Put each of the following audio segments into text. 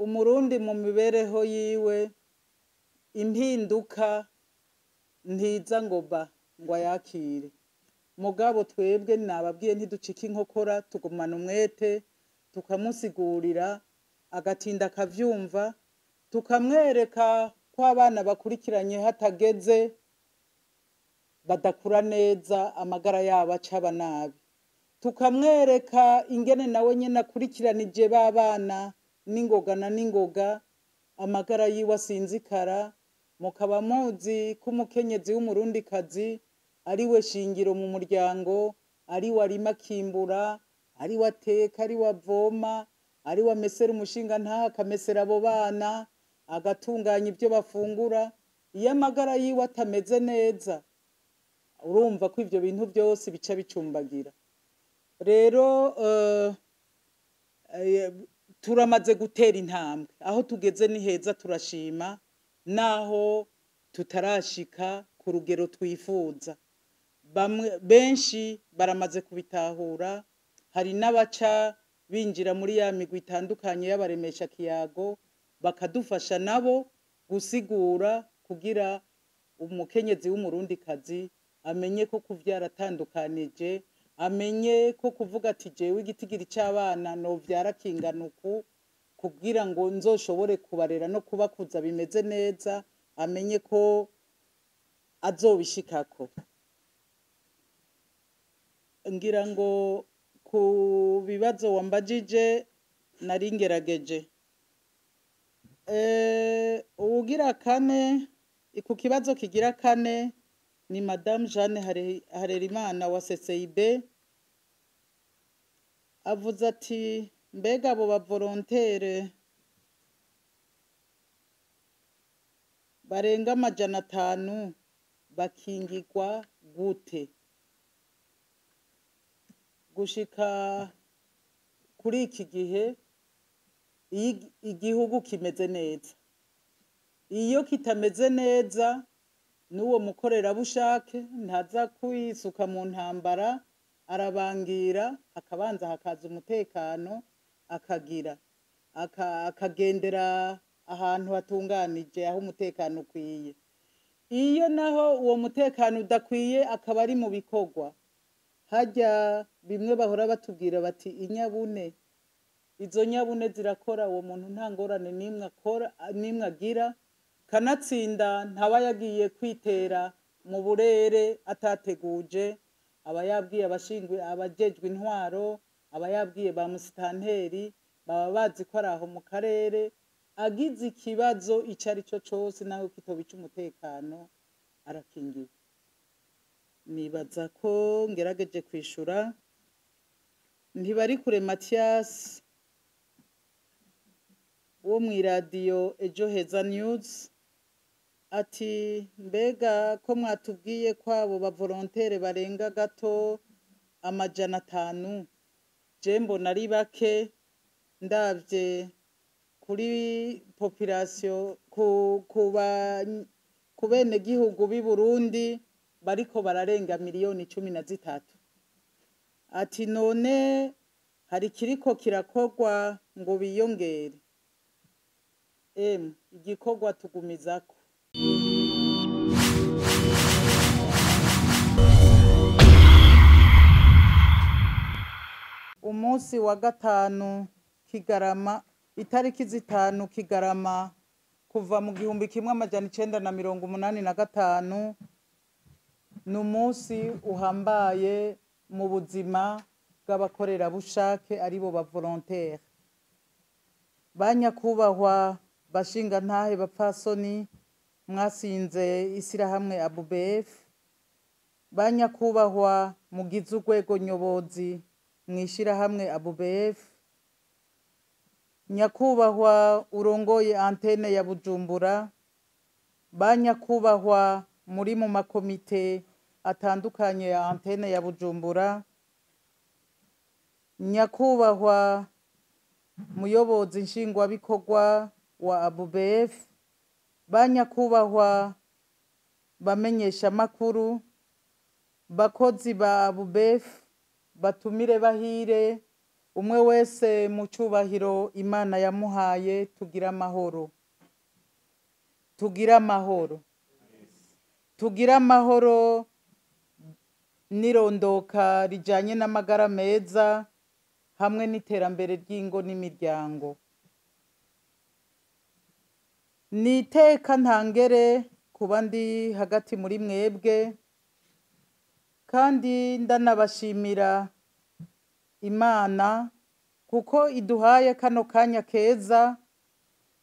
umurundi mu mibereho yiwe impinduka ntiza ngo ba ngo ayakire. Mugabo twebwe nababwiye ntiducika inkokora, tugumana umwete, tukamusigurira agatinda akavyumva, tukamwereka ko abana bakurikiranye hatageze badakura neza, amagara yabo acaba nabi. Tukamwereka ingene nawe nyene akurikiranije babana n'ingoga na n'ingoga, amagara yiwe asinzikara. Mukaba muzi ko umukenyezi w'umurundikazi ari we shingiro mu muryango, ari we arima akimbura, ari we ateka, ari we avoma, ari we amesera umushinga ntaha, akamesera abo bana, agatunganya ibyo bafungura. Iyo amagara yiwe atameze neza, urumva ko ivyo bintu byose bica bicumbagira. Rero turamaze gutera intambwe, aho tugeze ni heza, turashima, naho tutarashika ku rugero twifuza. Benshi baramaze kubitahura, hari n'abaca binjira muri ya migwi itandukanye y'abaremesha kiyago, bakadufasha nabo gusigura kugira umukenyezi w'umurundikazi amenye ko kuvyara atandukanije, amenye ko kuvuga ati jewe igitigiri c'abana novyara kingana uku kugira ngo nzoshobore kubarera no kubakuza bimeze neza, amenye ko azobishikako. Ngira ngo ku bibazo wambajije nari ngerageje. Uwugira kane, ku kibazo kigira kane ni Madame Jeanne Harerimana wa CCIB, avuze ati mbega abo bavolontere barenga 500 bakingirwa gute? Gushika kuri iki gihe igihugu kimeze neza. Iyo kitameze neza, n'uwo mukorerabushake ntaza kwisuka mu ntambara, arabangira, hakabanza hakaza umutekano, akagendera ahantu hatunganije, aho umutekano ukwiye. Iyo naho uwo mutekano udakwiye, akaba ari mu bikorwa, harya bimwe bahora batubwira bati inyabune, izo nyabune zirakora, uwo muntu nta ngorane nimwe agira, kanatsinda ntaba yagiye kwitera mu burere atateguje, aba yabwiye abajejwe intwaro, aba yabwiye ba musitanteri, baba bazi ko ari aho mu karere, agize ikibazo ico ari cyo cose naho kitoba ic'umutekano arakingiwe. Nibaza ko ngerageje kwishura. Ntibarikure Mathias wo mw'iradiyo Ejo Heza News ati mbega ko mwatubwiye ko abo bavolontere barenga gato 500, je mbona ari bake ndavye kuri population ku bene gihugu b'i Burundi bariko bararenga miliyoni 13. Ati none hari kiriko kirakorwa ngo biyongere? Igikorwa tugumizako. Umunsi wa gatanu Kigarama, itariki 5 Kigarama kuva mu 1985, ni umunsi uhambaye mu buzima bw'abakorerabushake aribo ba volontaire. Banyakubahwa bashinga ntahe bapfasoni mwasinze isirahamwe ABUBF, banyakubahwa mugize urwego nyobozi mwishirahamwe ABUBF, nyakubahwa urongoye antene ya Bujumbura, banyakubahwa muri mu makomite atandukanye ya antene ya Bujumbura, nyakubahwa muyobozi nshingwabikorwa wa ABUBF, banyakubahwa bamenyesha makuru, bakozi ba ABUBF, batumire bahire, umwe wese mu cyubahiro Imana yamuhaye. Tugire amahoro, tugire amahoro, tugire amahoro n'irondoka rijyanye n'amagara meza hamwe n'iterambere ry'ingo n'imiryango. Ni iteka ntangere kuba ndi hagati muri mwebwe, kandi ndanabashimira Imana kuko iduhaye kano kanya keza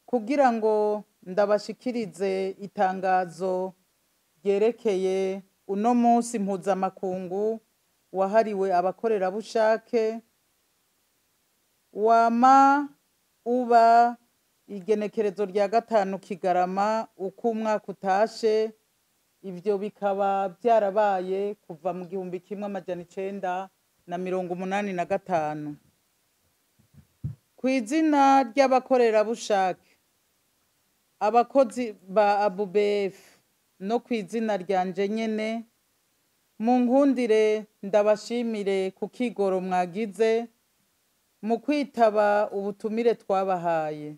kugira ngo ndabashikirize itangazo ryerekeye uno munsi mpuzamakungu wahariwe abakorerabushake, wama uba igenekerezo rya 5 Kigarama uko umwaka utashe. Ivyo bikaba byarabaye kuva mu 1985. Ku izina ry'abakorerabushake, abakozi ba ABUBF no ku izina ryanje nyene, mu nkundire ndabashimire ku kigoro mwagize mu kwitaba ubutumire twabahaye.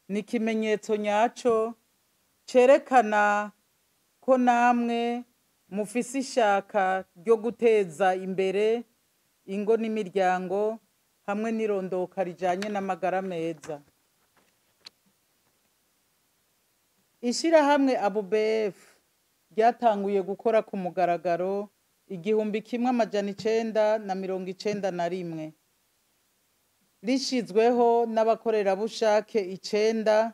Ni ikimenyetso nyaco cerekana ko namwe mufise ishaka ryo guteza imbere ingo n'imiryango hamwe n'irondoka rijanye n'amagara meza. Ishirahamwe ABUBF ryatanguye gukora ku mugaragaro 1991 rishizweho n'abakorerabushake 9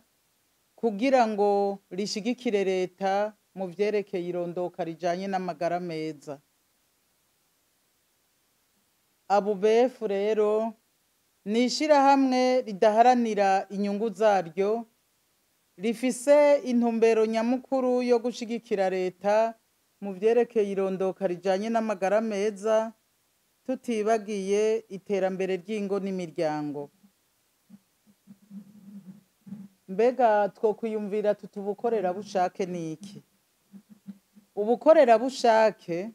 kugira ngo rishigikire leta mu vyerekeye irondoka rijanye n'amagara meza. ABUBF rero ni ishirahamwe ridaharanira inyungu zaryo, rifise intumbero nyamukuru yo gushigikira leta mu vyerekeye irondoka rijanye n'amagara meza, tutibagiye iterambere ry'ingo n'imiryango. Mbega twokwiyumvira tuti ubukorerabushake ni iki? Ubukorerabushake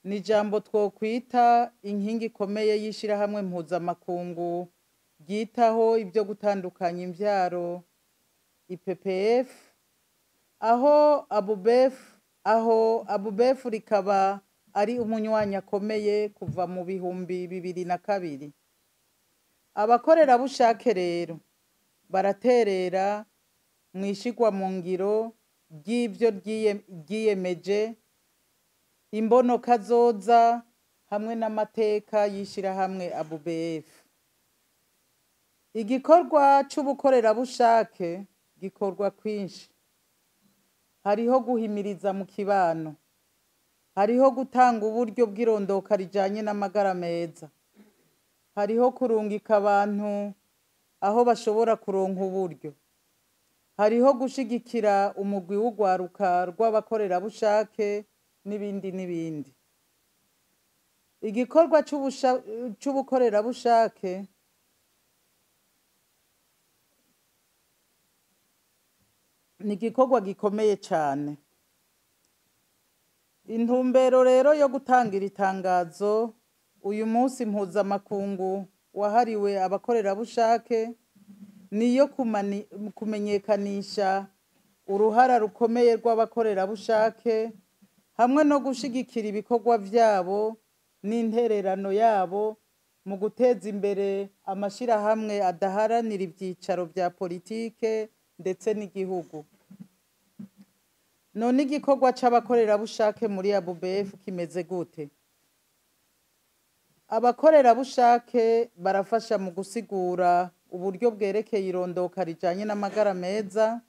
ni ijambo twokwita inkingi ikomeye y'ishirahamwe mpuzamakungu ryitaho ibyo gutandukanya imvyaro IPPF, aho ABUBF rikaba ari umunywanyi akomeye kuva mu 2002. Abakorerabushake rero baraterera mu ishigwa mu ngiro ry'ivyo ryiyemeje, imbono kazoza hamwe n'amateka y'ishirahamwe ABUBF. Igikorwa c'ubukorerabushake gikorwa kwinshi. Hariho guhimiriza mu kibano, hariho gutanga uburyo bw'irondoka rijanye n'amagara meza, hariho kurungika abantu aho bashobora kuronka uburyo, hariho gushigikira umugwi w'ugwaruka rw'abakorerabushake n'ibindi n'ibindi. Igikorwa c'ubukorerabushake ni igikorwa gikomeye cyane. Intumbero rero yo gutangira itangazo uyu munsi mpuzamakungu wahariwe abakorerabushake niyo kumenyekanisha uruhara rukomeye rw'abakorerabushake hamwe no gushigikira ibikorwa vyabo n'intererano yabo mu guteza imbere amashirahamwe adaharanira ivyicaro vya politike ndetse n'igihugu. None igikorwa c'abakorerabushake muri ABUBF kimeze gute? Abakorerabushake barafasha mu gusigura uburyo bwerekeye irondoka rijanye n'amagara meza,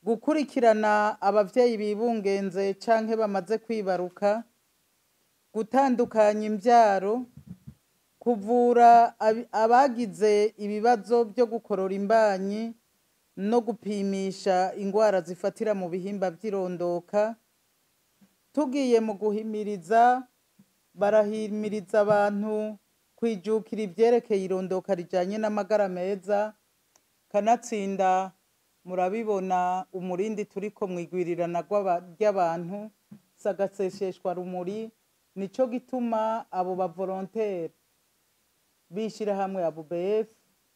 gukurikirana abavyeyi bibungenze canke bamaze kwibaruka, gutandukanya imvyaro, kuvura abagize ibibazo byo gukorora imbanyi no gupimisha ingwara zifatira mu bihimba vy'irondoka. Tugiye mu guhimiriza, barahimiriza abantu kwijukira ivyerekeye irondoka rijanye n'amagara meza, kanatsinda murabibona umurindi turiko mwigwirirana ry'abantu sagasesheshwa rumuri. Nico gituma abo ba volontaire b'ishirahamwe ABUBF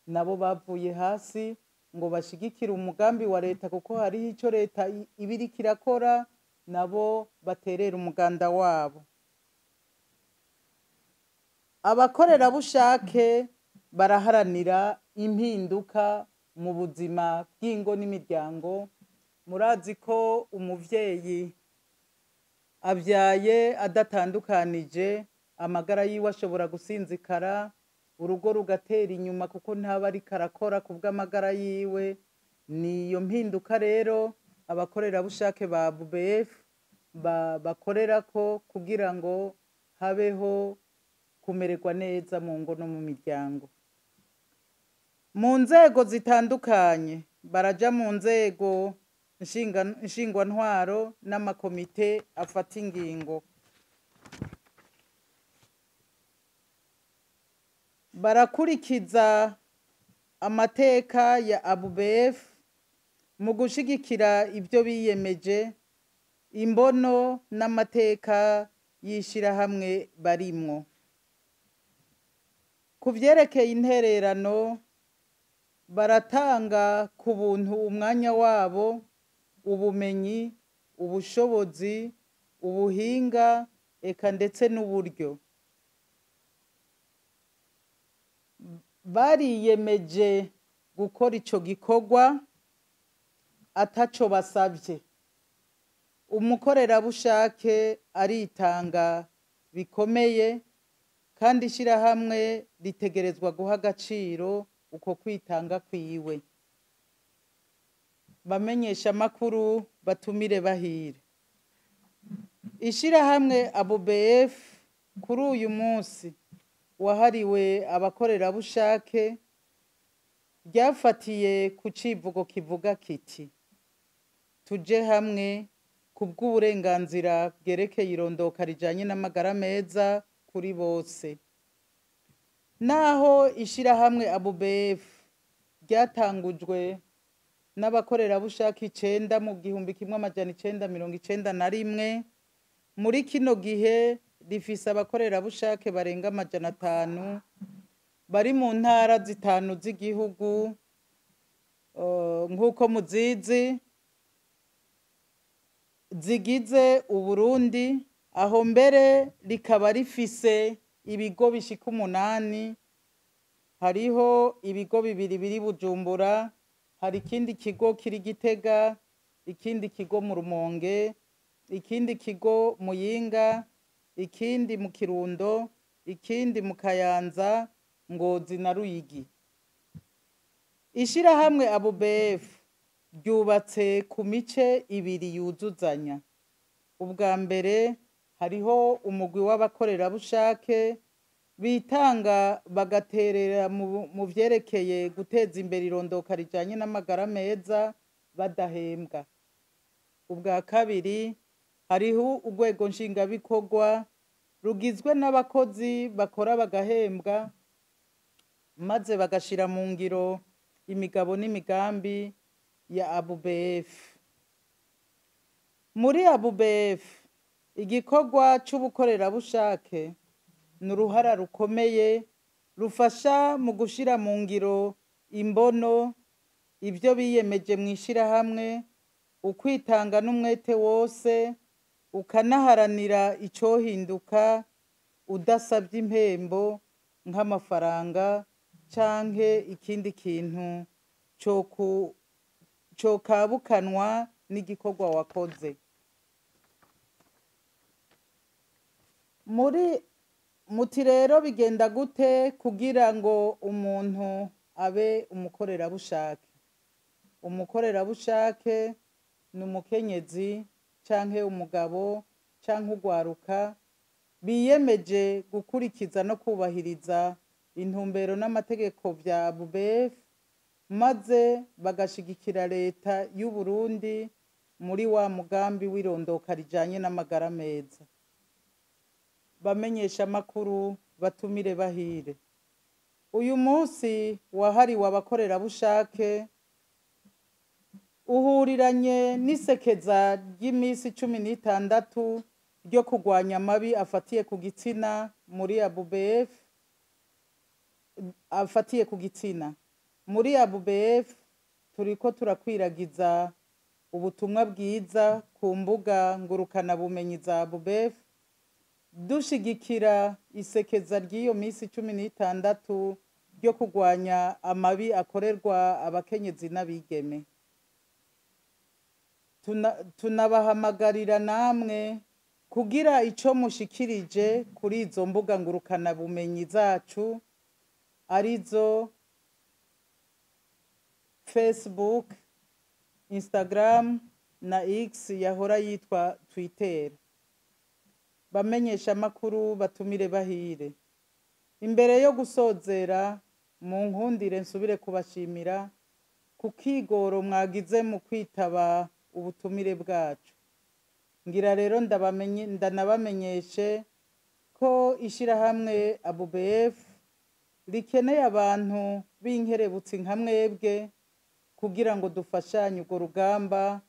nabo bavuye hasi ngo bashigikire umugambi wa leta, kuko hariho ico leta ibiriko irakora, nabo baterera umuganda wabo. Abakorerabushake baraharanira impinduka mu buzima bw'ingo n'imiryango. Murazi ko umuvyeyi avyaye adatandukanije, amagara yiwe ashobora gusinzikara, urugo rugatera inyuma kuko ntaba ariko arakora ku bw'amagara yiwe. Niyo mpinduka rero abakorerabushake ba ABUBF bakorerako kugira ngo habeho kumererwa neza mu ngo no mu miryango. Mu nzego zitandukanye baraja mu nzego nshingwantwaro n'amakomite afata ingingo. Barakurikiza amateka ya ABUBF mu gushigikira ibyo biyemeje, imbono n'amateka y'ishirahamwe barimwo. Ku vyerekeye intererano, baratanga ku buntu umwanya wabo, ubumenyi, ubushobozi, ubuhinga, eka ndetse n'uburyo. Bariyemeje gukora ico gikorwa ataco basavye. Umukorerabushake aritanga bikomeye, kandi ishirahamwe ritegerezwa guha agaciro uko kwitanga kwiwe. Bamenyesha amakuru, batumire bahire. Ishirahamwe ABUBF kuri uyu munsi wahariwe abakorerabushake ryafatiye ku civugo kivuga kiti: tuje hamwe kubw'uburenganzira bwerekeye irondoka rijanye n'amagara meza kuri bose. Naho ishirahamwe ABUBF ryatangujwe n'abakorerabushake 9 mu 1991, muri kino gihe rifise abakorerabushake barenga 500 bari mu ntara zitanu z'igihugu. Nk'uko muzizi, zigize Uburundi, aho mbere rikaba rifise ibigo bishika 8. Hariho ibigo 2 biri Bujumbura, hari ikindi kigo kiri Gitega, ikindi kigo mu Rumonge, ikindi kigo Muyinga, ikindi mu Kirundo, ikindi mu Kayanza, Ngozi na Ruyigi. Ishirahamwe ABUBF ryubatse ku mice 2 yuzuzanya. Ubwa mbere hariho umugwi w'abakorerabushake bitanga bagaterera mu vyerekeye guteza imbere irondoka rijanye n'amagara meza badahembwa. Ubwa kabiri hariho urwego nshingabikorwa rugizwe n'abakozi bakora bagahembwa, maze bagashira mu ngiro imigabo n'imigambi ya ABUBF. Muri ABUBF igikorwa c'ubukorerabushake n'uruhara rukomeye rufasha mu gushira mu ngiro imbono, ibyo biyemeje mu ishirahamwe, ukwitanga n'umwete wose, ukanaharanira icohinduka udasabye impembo nk'amafaranga canke ikindi kintu cokabukanwa n'igikorwa wakoze. Muti rero bigenda gute kugira ngo umuntu abe umukorerabushake? Umukorerabushake ni umukenyezi canke umugabo canke ugwaruka biyemeje gukurikiza no kubahiriza intumbero n'amategeko vya ABUBF, maze bagashigikira leta y'u Burundi muri wa mugambi w'irondoka rijanye n'amagara meza. Bamenyesha amakuru, batumire bahire. Uyu munsi wahariwe abakorerabushake uhuriranye n'isekeza ry'imisi 16 ryo kurwanya amabi afatiye ku gitsina muri ABUBF. afatiye ku gitsina. Muri ABUBF turiko turakwiragiza ubutumwa bwiza ku mbuga ngurukana bumenyi za ABUBF, dushigikira isekeza ry'iyo minsi 16 ryo kurwanya amabi akorerwa abakenyezi n'abigeme. Tunabahamagarira namwe kugira ico mushikirije kuri izo mbuga ngurukana bumenyi zacu arizo Facebook, Instagram na X yahora yitwa Twitter. Bamenyesha amakuru batumire bahire. Imbere yo gusozera mu nkundire nsubire kubashimira ku kigoro mwagize mu kwitaba ubutumire bwacu. Ngira rero ndanabamenyeshe ko ishirahamwe ABUBF rikeneye abantu b'inkerebutsi nka mwebwe kugira ngo dufashanye urwo rugamba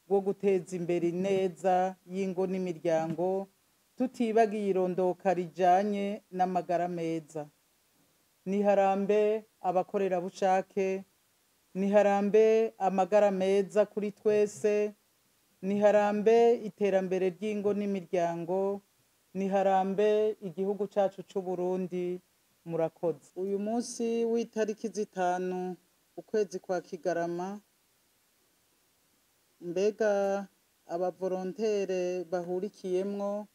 rwo guteza imbere neza y'ingo n'imiryango, tutibagiye irondoka rijanye n'amagara meza. Niharambe abakorerabushake, niharambe amagara meza kuri twese, niharambe iterambere ry'ingo n'imiryango, niharambe igihugu cacu c'u Burundi. Murakoze. Uyu munsi w'itariki 5 ukwezi kwa Kigarama, mbega abavolontere bahurikiyemwo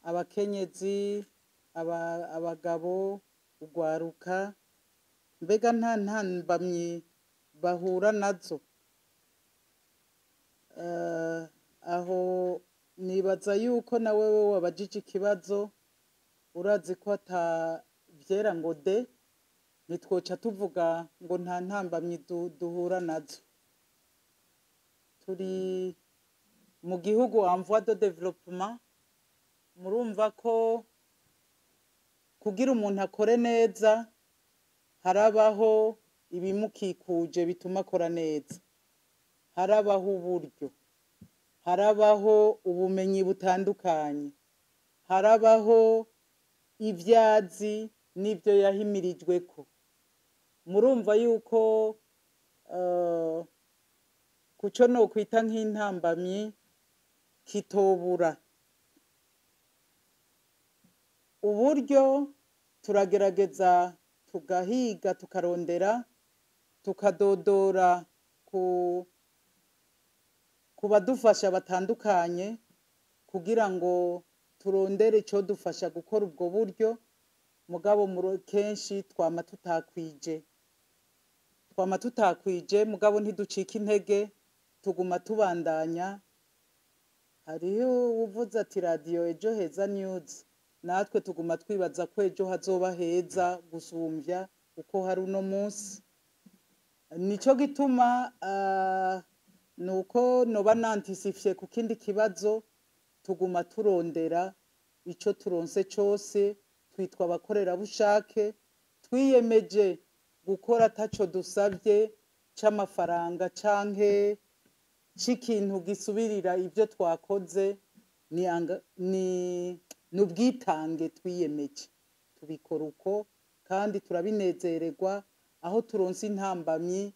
abakenyezi, abagabo, ugwaruka, mbega nta ntambamyi bahura nazo. Aho nibaza yuko nawe wabajije ikibazo, urazi ko atavyera ngo de, nitwoca tuvuga ngo nta ntambamyi duhura nazo. Turi mu gihugu en voie de développement, murumva ko kugira umuntu akore neza harabaho ibimukikuje bituma akora neza, harabaho uburyo, harabaho ubumenyi butandukanye, harabaho ivyazi n'ivyo yahimirijweko. Murumva yuko kuco no kwita nk'intambamyi kitobura. Uburyo turagerageza tugahiga, tukarondera, tukadodora ku badufasha batandukanye kugira ngo turondere ico dufasha gukora ubwo buryo. Mugabo kenshi twama tutakwije, mugabo ntiducika intege, tuguma tubandanya. Hariho uvuze ati radio ejo heza news, natwe tuguma twibaza ko ejo hazoba heza gusumvya uko hari uno munsi. Nico gituma nuko noba nantisifye ku kindi kibazo, tuguma turondera ico turonse cose. Twitwa abakorerabushake, twiyemeje gukora ataco dusavye c'amafaranga canke c'ikintu gisubirira ivyo twakoze. Ni ubwitange twiyemeje, tubikora uko kandi turabinezererwa. Aho turonse intambamyi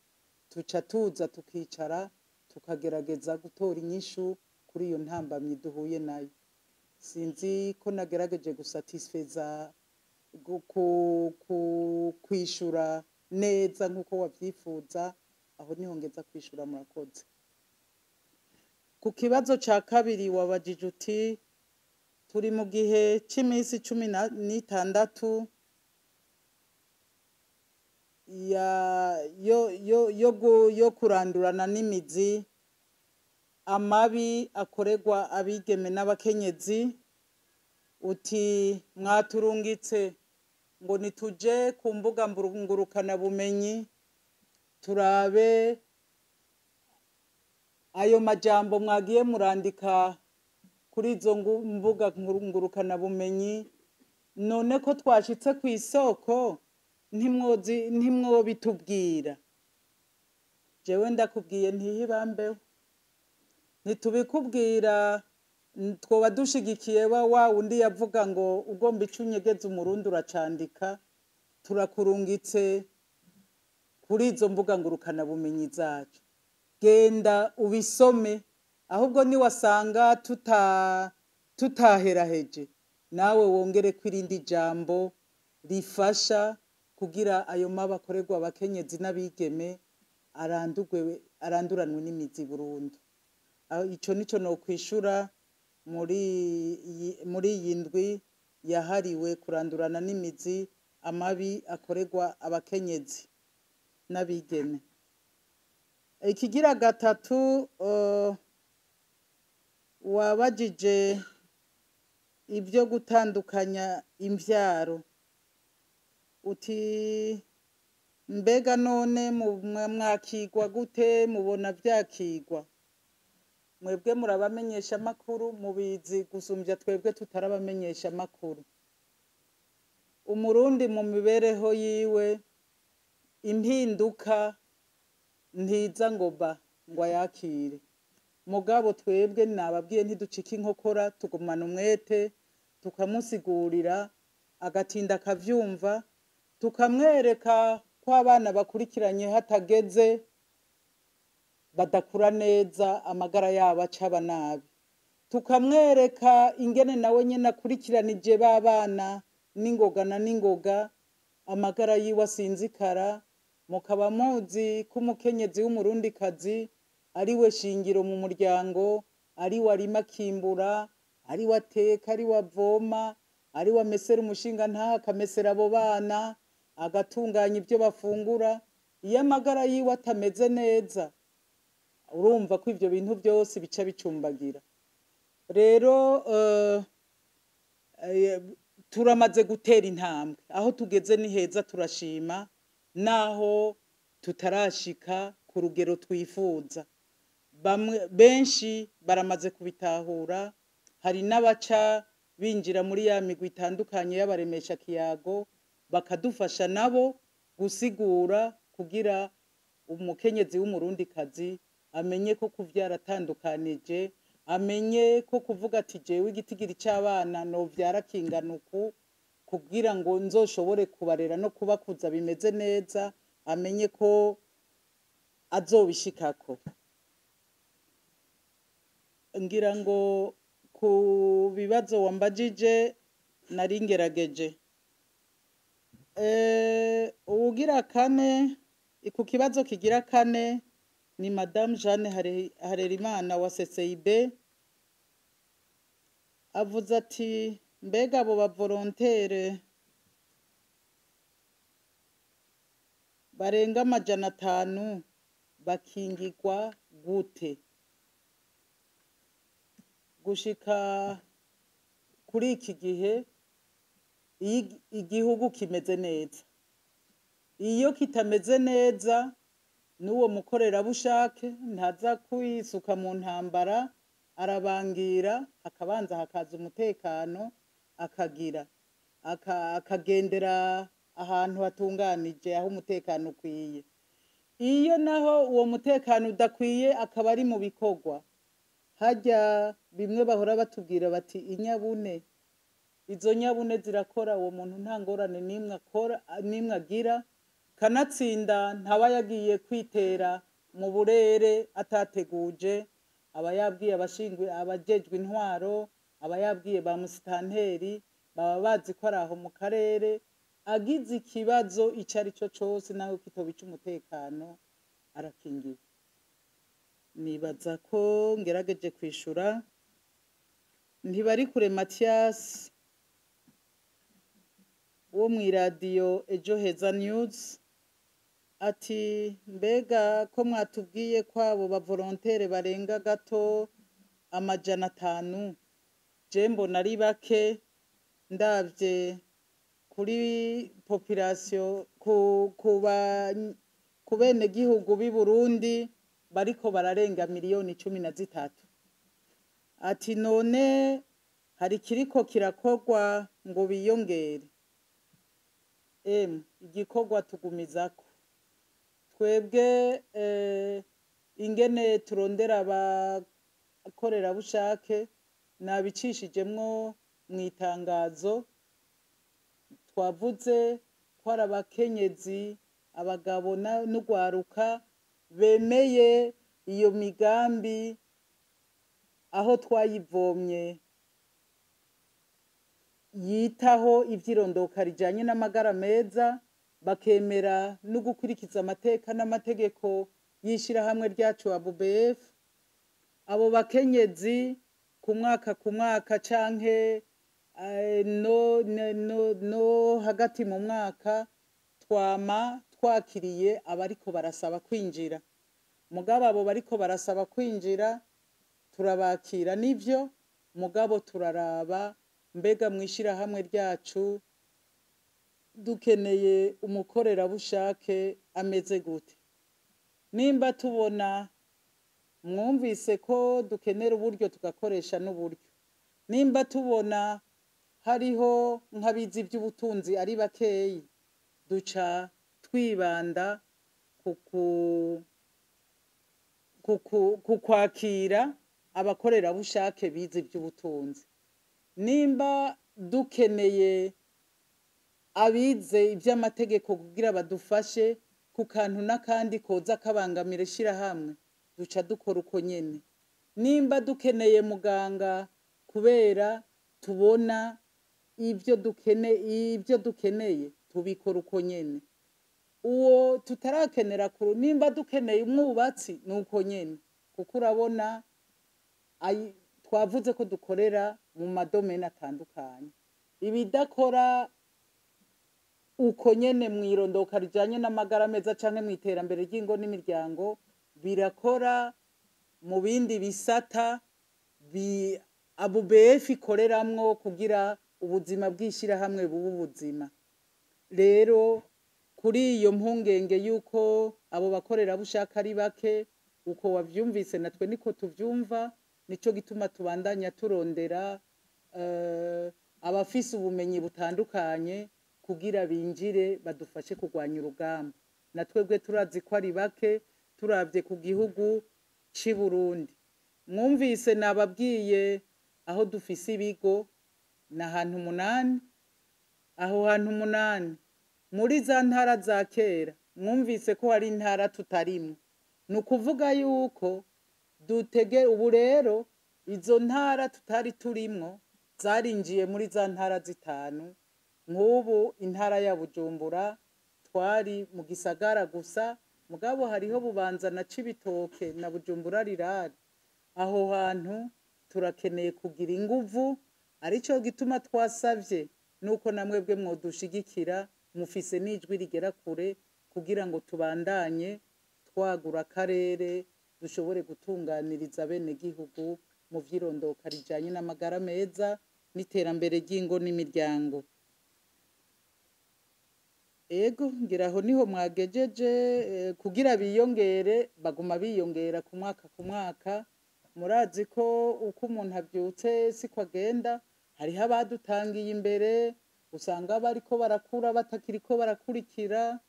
tuca tuza tukicara tukagerageza gutora inyishu kuri iyo ntambamyi duhuye nayo. Sinzi ko nagerageje gusatisfeza kwishura neza nkuko wavyifuza. Aho niho ngeza kwishura. Murakoze. Ku kibazo ca kabiri wabajije uti turi mu gihe c'imisi 16 yo kurandurana n'imizi amabi akorerwa abigeme n'abakenyezi. Uti mwaturungitse ngo nituje ku mbuga ngurukana bumenyi turabe ayo majambo mwagiye murandika kuri izo mbuga ngurukana bumenyi, none ko twashitse ku isoko ntimwobitubwira. Jewe ndakubwiye ntihibambeho, nitubikubwira twoba dushigikiye wa wundi yavuga ngo ugomba ico unyegeza umurundi uracandika. turakurungitse kuri izo mbuga ngurukana bumenyi zacu, genda ubisome, ahubwo niwasanga tutaheraheje nawe wongere kwirindi jambo rifasha kugira ayo mabi akorerwa abakenyezi n'abigeme aranduranwe n'imizi burundu. Ico nico no kwishura muri iyi ndwi yahariwe kurandurana n'imizi amabi akorerwa abakenyezi n'abigeme. Ikigira gatatu, wabajije ibyo gutandukanya imvyaro, uti mbega none mwakigwa gute, mubona vyakigwa? Mwebwe murabamenyesha makuru, mubizi gusumbya twebwe tutarabamenyesha makuru. Umurundi mu mibereho yiwe impinduka ntiza ngo ayakire, mugabo twebwe nababwiye ntiducika inkokora, tugumana umwete, tukamusigurira agatinda akavyumva, tukamwereka ko abana bakurikiranye hatageze badakura neza, amagara yabo acaba nabi, tukamwereka ingene nawe nyene akurikiranije babana n'ingoga na n'ingoga, amagara yiwe asinzikara. Mukaba muzi ko umukenyezi w'umurundikazi ari we shingiro mu muryango, ari we arima akimbura, ari we ateka, ari we avoma, ari we amesera umushinga ntaha, akamesera abo bana, agatunganya ibyo bafungura. Iyo amagara yiwe atameze neza, urumva ko ivyo bintu byose bica bicumbagira. Rero turamaze gutera intambwe, aho tugeze ni heza, turashima, naho tutarashika ku rugero twifuza. Benshi baramaze kubitahura, hari n'abaca binjira muri ya migwi itandukanye y'abaremesha kiyago, bakadufasha nabo gusigura kugira umukenyezi w'umurundikazi amenye ko kuvyara atandukanije, amenye ko kuvuga ati jewe igitigiri c'abana novyara kingana uku kugira ngo nzoshobore kubarera no kubakuza bimeze neza, amenye ko azobishikako. Ngira ngo ku bibazo wambajije nari ngerageje. Ugira kane, ku kibazo kigira kane ni Madame Jeanne Harerimana wa CCIB, avuze ati mbega abo bavolontere barenga 500 bakingirwa gute gushika kuri iki gihe igihugu kimeze neza? Iyo kitameze neza, n'uwo mukorerabushake ntaza kwisuka mu ntambara, arabangira, akabanza hakaza umutekano, akagendera ahantu hatunganije, aho umutekano ukwiye. Iyo naho uwo mutekano udakwiye akaba ari mu bikorwa, hajya bimwe bahora batubwira bati inyabune, izo nyabune zirakora, uwo muntu nta ngorane nimwe agira, kanatsinda ntaba yagiye kwitera mu burere atateguje, aba yabwiye abajejwe intwaro, aba yabwiye ba musitanteri, baba bazi ko ari aho mu karere, agize ikibazo ico ari cyo cose naho kitobica umutekano arakingiwe. Nibaza ko ngerageje kwishura. Ntibarikure Mathias wo mw'iradiyo Ejo Heza News ati mbega ko mwatubwiye ko abo bavolontere barenga gato 500, je mbona ari bake ndavye kuri population ku bene gihugu b'i Burundi bariko bararenga miliyoni 13. Ati none hari kiriko kirakorwa ngo biyongere? Igikorwa tugumizako twebwe, ingene turondera abakorerabushake nabicishijemwo mw'itangazo. Twavuze ko ko ari abakenyezi abagabo n'ugwaruka bemeye iyo migambi aho twayivomye yitaho ivyirondoka rijanye n'amagara meza, bakemera no gukurikiza amateka n'amategeko y'ishirahamwe ryacu ABUBF. Abo bakenyezi ku mwaka canke no hagati mu mwaka twama twakiriye abariko barasaba kwinjira. Mugabo abo bariko barasaba kwinjira turabakira nivyo, mugabo turaraba mbega mw'ishirahamwe ryacu dukeneye umukorerabushake ameze gute. Nimba tubona mwumvise ko dukenera uburyo tugakoresha n'uburyo, nimba tubona hariho nk'abizi ivy'ubutunzi ari bakeyi, duca twibanda ku kwakira abakorerabushake bize ivy'ubutunzi. Nimba dukeneye abize ivy'amategeko kugira badufashe ku kantu n'akandi koza kabangamira ishirahamwe, duca dukora uko nyene. Nimba dukeneye muganga kubera tubona ivyo dukeneye tubikora uko nyene. Uwo tutarakenera nimba dukeneye umwubatsi nuko nyene, kuko urabona twavuze ko dukorera mu madomene atandukanye. Ibidakora uko nyene mw'irondoka rijanye n'amagara meza canke mw'iterambere ry'ingo n'imiryango birakora mu bindi bisata ABUBF ikoreramwo kugira ubuzima bw'ishirahamwe buba ubuzima. Rero kuri iyo mpungenge yuko abo bakorerabushake ari bake, uko wavyumvise natwe niko tuvyumva, nico gituma tubandanya turondera abafise ubumenyi butandukanye kugira binjire badufashe kurwanya urugamba. Natwebwe turazi ko ari bake turavye ku gihugu c'i Burundi. Mwumvise nababwiye aho dufise ibigo na hantu 8, aho hantu 8 muri za ntara za kera mwumvise ko hari intara tutarimwo. Nukuvuga yuko ubu rero izo ntara tutari turimwo zarinjiye muri za ntara 5. Nk'ubu intara ya Bujumbura twari mu gisagara gusa, mugabo hariho Bubanza na Cibitoke na Bujumbura rirari. Aho hantu turakeneye kugira inguvu, arico gituma twasavye nuko namwebwe mwodushigikira, mufise n'ijwi rigera kure kugira ngo tubandanye twagura akarere dushobore gutunganiriza bene gihugu mu vyirondoka rijanye n'amagara meza n'iterambere ry'ingo n'imiryango. Ego ngiraho niho mwagejeje kugira biyongere, baguma biyongera ku mwaka. Murazi ko uko umuntu avyutse siko agenda, hariho abadutangiye imbere usanga bariko barakura batakiriko barakurikira,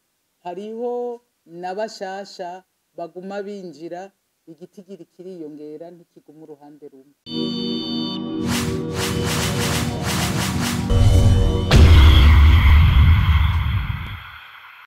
hariho n'abashasha baguma binjira, igitigiri kiriyongera ntikiguma uruhande rumwe.